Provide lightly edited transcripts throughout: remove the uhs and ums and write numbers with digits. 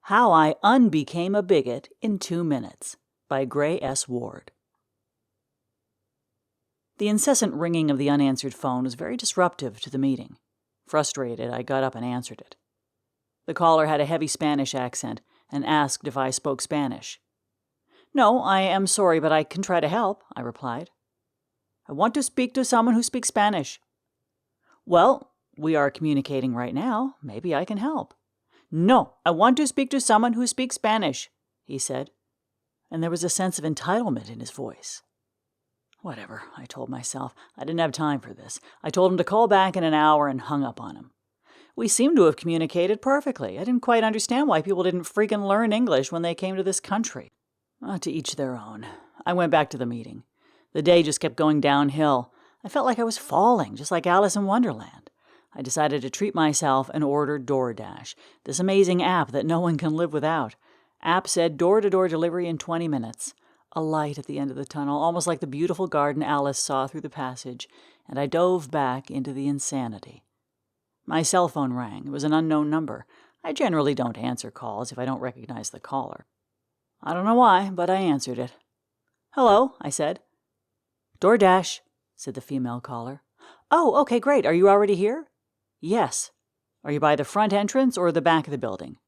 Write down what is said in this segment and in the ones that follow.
How I Unbecame a Bigot in 2 Minutes by Gray S. Ward. The incessant ringing of the unanswered phone was very disruptive to the meeting. Frustrated, I got up and answered it. The caller had a heavy Spanish accent and asked if I spoke Spanish. "No, I am sorry, but I can try to help," I replied. "I want to speak to someone who speaks Spanish." "Well, we are communicating right now. Maybe I can help." "No, I want to speak to someone who speaks Spanish," he said, and there was a sense of entitlement in his voice. Whatever, I told myself. I didn't have time for this. I told him to call back in an hour and hung up on him. We seemed to have communicated perfectly. I didn't quite understand why people didn't freaking learn English when they came to this country. To each their own. I went back to the meeting. The day just kept going downhill. I felt like I was falling, just like Alice in Wonderland. I decided to treat myself and ordered DoorDash, this amazing app that no one can live without. App said door-to-door delivery in 20 minutes. A light at the end of the tunnel, almost like the beautiful garden Alice saw through the passage, and I dove back into the insanity. My cell phone rang. It was an unknown number. I generally don't answer calls if I don't recognize the caller. I don't know why, but I answered it. "Hello," I said. "DoorDash," said the female caller. "Oh, okay, great. Are you already here?" "Yes." "Are you by the front entrance or the back of the building?"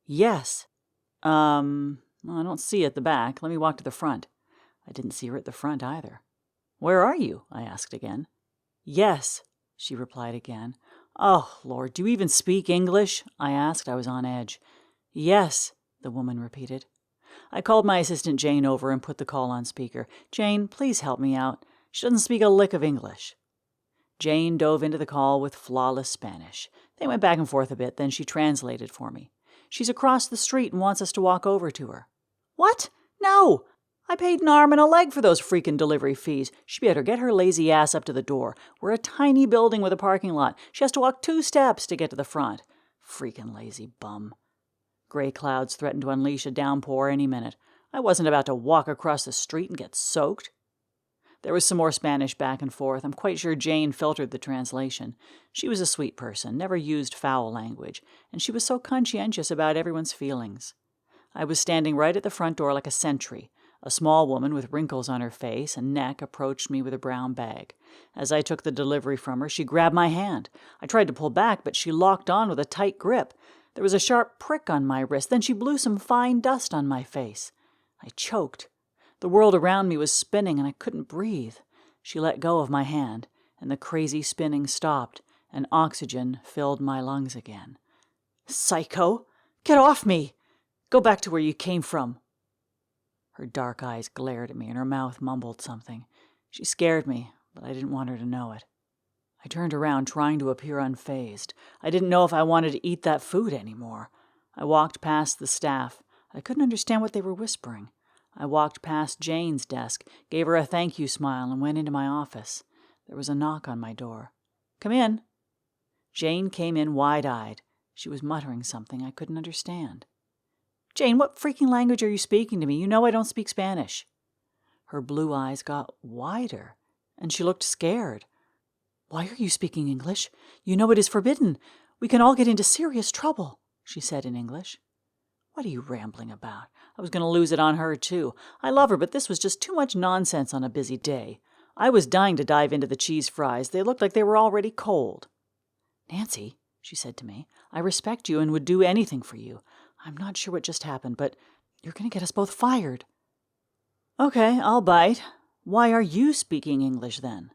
"Yes." Well, I don't see her at the back. Let me walk to the front." I didn't see her at the front either. "Where are you?" I asked again. "Yes," she replied again. "Oh, Lord, do you even speak English?" I asked. I was on edge. "Yes," the woman repeated. I called my assistant Jane over and put the call on speaker. "Jane, please help me out. She doesn't speak a lick of English." Jane dove into the call with flawless Spanish. They went back and forth a bit, then she translated for me. "She's across the street and wants us to walk over to her." "What? No! I paid an arm and a leg for those freaking delivery fees. She better get her lazy ass up to the door. We're a tiny building with a parking lot. She has to walk 2 steps to get to the front. Freaking lazy bum." Gray clouds threatened to unleash a downpour any minute. I wasn't about to walk across the street and get soaked. There was some more Spanish back and forth. I'm quite sure Jane filtered the translation. She was a sweet person, never used foul language, and she was so conscientious about everyone's feelings. I was standing right at the front door like a sentry. A small woman with wrinkles on her face and neck approached me with a brown bag. As I took the delivery from her, she grabbed my hand. I tried to pull back, but she locked on with a tight grip. There was a sharp prick on my wrist. Then she blew some fine dust on my face. I choked. The world around me was spinning, and I couldn't breathe. She let go of my hand, and the crazy spinning stopped, and oxygen filled my lungs again. "Psycho! Get off me! Go back to where you came from." Her dark eyes glared at me, and her mouth mumbled something. She scared me, but I didn't want her to know it. I turned around, trying to appear unfazed. I didn't know if I wanted to eat that food anymore. I walked past the staff. I couldn't understand what they were whispering. I walked past Jane's desk, gave her a thank you smile, and went into my office. There was a knock on my door. "Come in." Jane came in wide-eyed. She was muttering something I couldn't understand. "Jane, what freaking language are you speaking to me? You know I don't speak Spanish." Her blue eyes got wider, and she looked scared. "Why are you speaking English? You know it is forbidden. We can all get into serious trouble," she said in English. "What are you rambling about? I was going to lose it on her, too. I love her, but this was just too much nonsense on a busy day. I was dying to dive into the cheese fries. They looked like they were already cold." "Nancy," she said to me, "I respect you and would do anything for you. I'm not sure what just happened, but you're going to get us both fired." "Okay, I'll bite. Why are you speaking English, then?"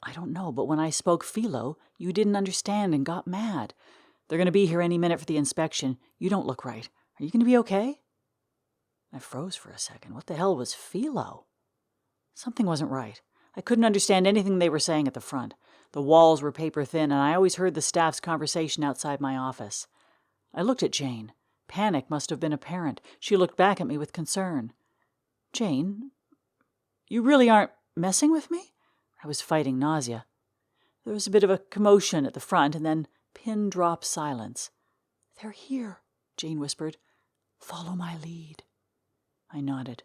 "I don't know, but when I spoke Philo, you didn't understand and got mad. They're going to be here any minute for the inspection. You don't look right. Are you going to be okay?" I froze for a second. What the hell was Philo? Something wasn't right. I couldn't understand anything they were saying at the front. The walls were paper thin, and I always heard the staff's conversation outside my office. I looked at Jane. Panic must have been apparent. She looked back at me with concern. "Jane, you really aren't messing with me?" I was fighting nausea. There was a bit of a commotion at the front, and then pin-drop silence. "They're here," Jane whispered. "Follow my lead." I nodded.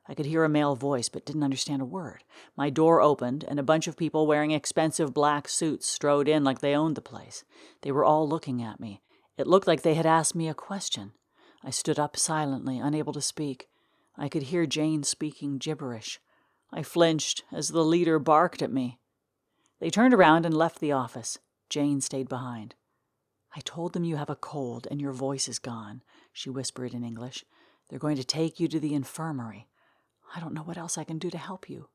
I could hear a male voice, but didn't understand a word. My door opened, and a bunch of people wearing expensive black suits strode in like they owned the place. They were all looking at me. It looked like they had asked me a question. I stood up silently, unable to speak. I could hear Jane speaking gibberish. I flinched as the leader barked at me. They turned around and left the office. Jane stayed behind. "I told them you have a cold and your voice is gone," she whispered in English. "They're going to take you to the infirmary. I don't know what else I can do to help you."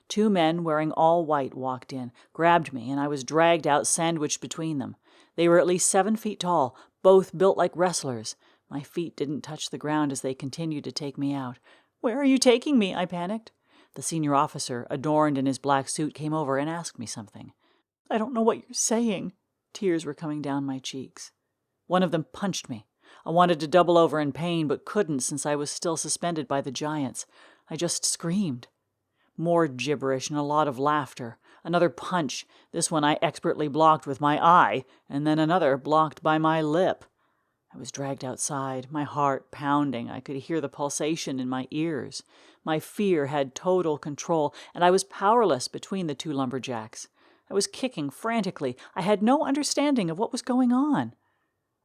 2 men wearing all white walked in, grabbed me, and I was dragged out sandwiched between them. They were at least 7 feet tall, both built like wrestlers. My feet didn't touch the ground as they continued to take me out. "Where are you taking me?" I panicked. The senior officer, adorned in his black suit, came over and asked me something. "I don't know what you're saying." Tears were coming down my cheeks. One of them punched me. I wanted to double over in pain, but couldn't since I was still suspended by the giants. I just screamed. More gibberish and a lot of laughter. Another punch. This one I expertly blocked with my eye, and then another blocked by my lip. I was dragged outside, my heart pounding. I could hear the pulsation in my ears. My fear had total control, and I was powerless between the 2 lumberjacks. I was kicking frantically. I had no understanding of what was going on.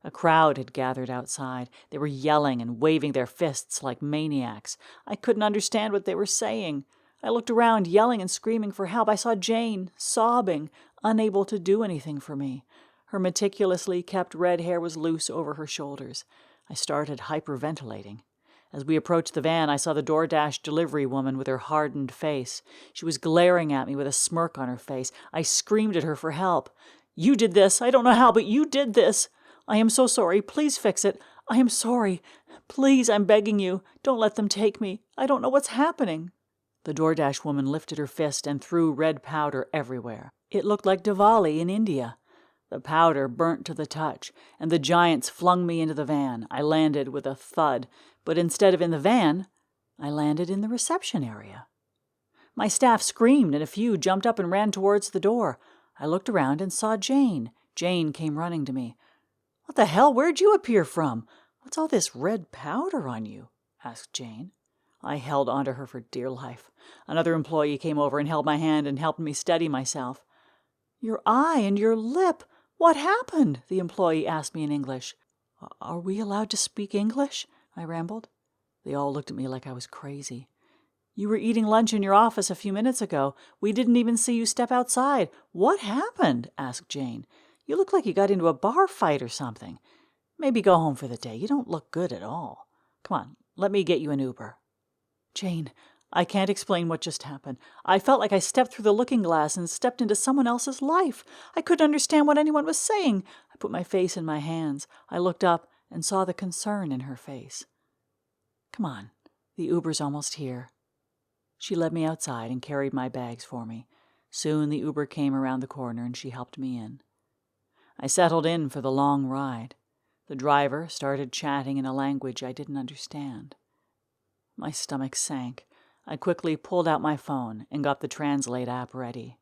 A crowd had gathered outside. They were yelling and waving their fists like maniacs. I couldn't understand what they were saying. I looked around, yelling and screaming for help. I saw Jane, sobbing, unable to do anything for me. Her meticulously kept red hair was loose over her shoulders. I started hyperventilating. As we approached the van, I saw the DoorDash delivery woman with her hardened face. She was glaring at me with a smirk on her face. I screamed at her for help. "You did this. I don't know how, but you did this. I am so sorry. Please fix it. I am sorry. Please, I'm begging you. Don't let them take me. I don't know what's happening." The DoorDash woman lifted her fist and threw red powder everywhere. It looked like Diwali in India. The powder burnt to the touch, and the giants flung me into the van. I landed with a thud, but instead of in the van, I landed in the reception area. My staff screamed, and a few jumped up and ran towards the door. I looked around and saw Jane. Jane came running to me. "What the hell? Where'd you appear from? What's all this red powder on you?" asked Jane. I held onto her for dear life. Another employee came over and held my hand and helped me steady myself. "Your eye and your lip. What happened?" the employee asked me in English. "Are we allowed to speak English?" I rambled. They all looked at me like I was crazy. "You were eating lunch in your office a few minutes ago. We didn't even see you step outside. What happened?" asked Jane. "You look like you got into a bar fight or something. Maybe go home for the day. You don't look good at all. Come on, let me get you an Uber." "Jane, I can't explain what just happened. I felt like I stepped through the looking glass and stepped into someone else's life. I couldn't understand what anyone was saying. I put my face in my hands. I looked up and saw the concern in her face. "Come on, the Uber's almost here." She led me outside and carried my bags for me. Soon the Uber came around the corner and she helped me in. I settled in for the long ride. The driver started chatting in a language I didn't understand. My stomach sank. I quickly pulled out my phone and got the Translate app ready.